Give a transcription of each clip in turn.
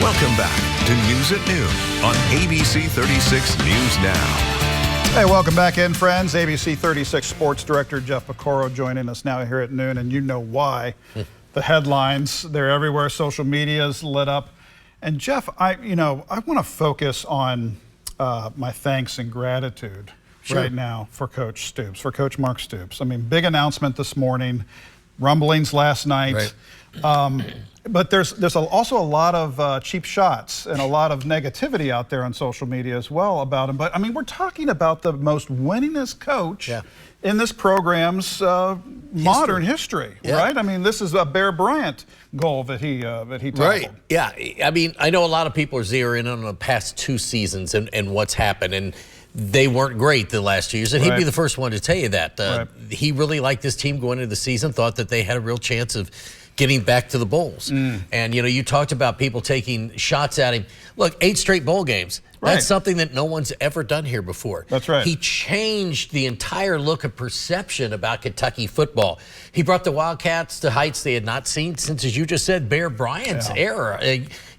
Welcome back to News at Noon on ABC 36 News Now. Hey, welcome back in, friends. ABC 36 Sports Director Jeff Piecoro joining us now here at noon, and you know why. The headlines, they're everywhere. Social media's lit up. And Jeff, I want to focus on my thanks and gratitude right now for Coach Stoops, for Coach Mark Stoops. I mean, big announcement this morning, rumblings last night. Right. But there's also a lot of cheap shots and a lot of negativity out there on social media as well about him. But I mean, we're talking about the most winningest coach in this program's modern history, right? I mean, this is a Bear Bryant goal that he tackled. Right. Yeah. I mean, I know a lot of people are zeroing in on the past 2 seasons and what's happened, and they weren't great the last 2 years, and he'd be the first one to tell you that. He really liked this team going into the season, thought that they had a real chance of getting back to the bowls. And, you talked about people taking shots at him. Look, 8 straight bowl games. That's something that no one's ever done here before. That's right. He changed the entire look of perception about Kentucky football. He brought the Wildcats to heights they had not seen since, as you just said, Bear Bryant's era.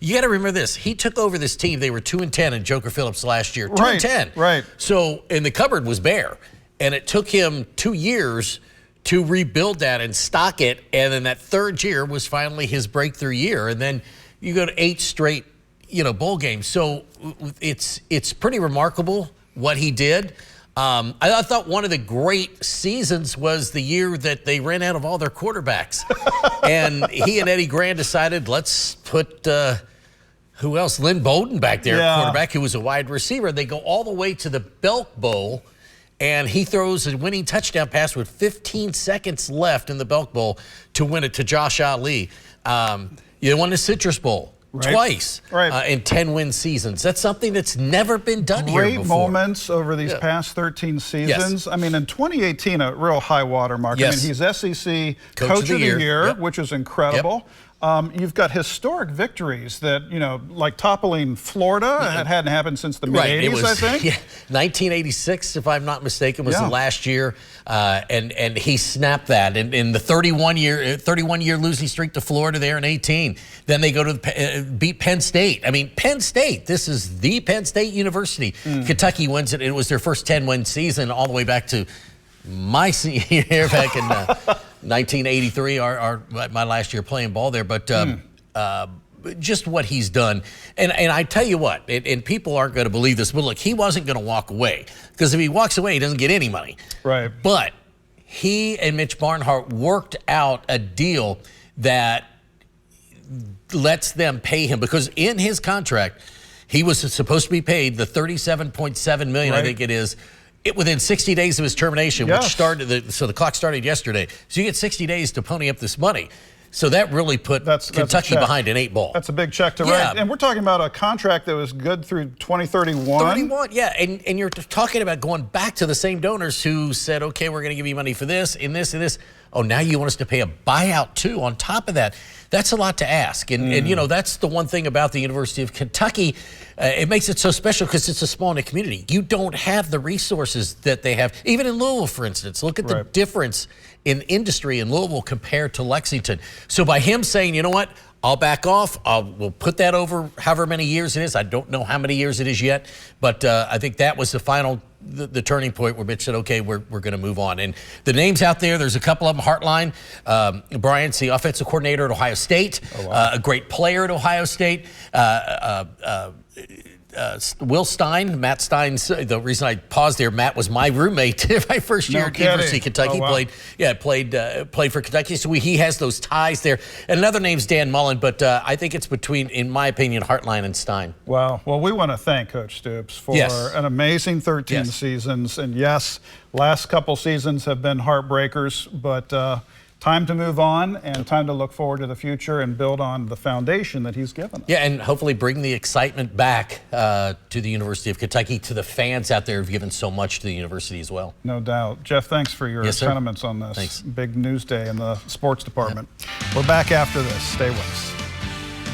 You got to remember this. He took over this team. They were 2-10 in Joker Phillips last year. 2-10. Right. So, and the cupboard was bare. And it took him 2 years to rebuild that and stock it, and then that 3rd year was finally his breakthrough year. And then you go to 8 straight, bowl games. So it's pretty remarkable what he did. I thought one of the great seasons was the year that they ran out of all their quarterbacks, and he and Eddie Grand decided, let's put who else? Lynn Bowden back there, quarterback, who was a wide receiver. They go all the way to the Belk Bowl. And he throws a winning touchdown pass with 15 seconds left in the Belk Bowl to win it to Josh Ali. You won the Citrus Bowl twice in 10-win seasons. That's something that's never been done here before. Great moments over these past 13 seasons. I mean, in 2018, a real high water mark. I mean, he's SEC Coach of the Year, which is incredible. You've got historic victories that, like toppling Florida. That hadn't happened since the mid-'80s, I think. 1986, if I'm not mistaken, was the last year. And he snapped that in the 31-year losing streak to Florida there in 18. Then they go to beat Penn State. I mean, Penn State, this is the Penn State University. Kentucky wins it. It was their first 10-win season all the way back to my senior year back in 1983, my last year playing ball there. But just what he's done. And I tell you what, and people aren't going to believe this, but look, he wasn't going to walk away. Because if he walks away, he doesn't get any money. Right. But he and Mitch Barnhart worked out a deal that lets them pay him. Because in his contract, he was supposed to be paid the $37.7 million, I think it is, within 60 days of his termination, which started, so the clock started yesterday. So you get 60 days to pony up this money. So that really put Kentucky behind an 8 ball. That's a big check to write. And we're talking about a contract that was good through 2031. And you're talking about going back to the same donors who said, okay, we're going to give you money for this, and this, and this. Oh, now you want us to pay a buyout, too, on top of that. That's a lot to ask. And that's the one thing about the University of Kentucky. It makes it so special because it's a small-knit community. You don't have the resources that they have. Even in Louisville, for instance. Look at the difference in industry in Louisville compared to Lexington. So by him saying, you know what, I'll back off. We'll put that over however many years it is. I don't know how many years it is yet. But I think that was the turning point where Mitch said, okay, we're going to move on. And the names out there's a couple of them. Hartline, Bryant's the offensive coordinator at Ohio State, a great player at Ohio State. Will Stein, Matt Stein's, the reason I paused there, Matt was my roommate my first year at University of Kentucky. Played for Kentucky, so he has those ties there. And another name's Dan Mullen, but I think it's between, in my opinion, Hartline and Stein. Wow. Well, we want to thank Coach Stoops for an amazing 13 seasons. And yes, last couple seasons have been heartbreakers, but time to move on and time to look forward to the future and build on the foundation that he's given us. Yeah, and hopefully bring the excitement back to the University of Kentucky, to the fans out there who've given so much to the university as well. No doubt. Jeff, thanks for your sentiments on this. Big news day in the sports department. We're back after this. Stay with us.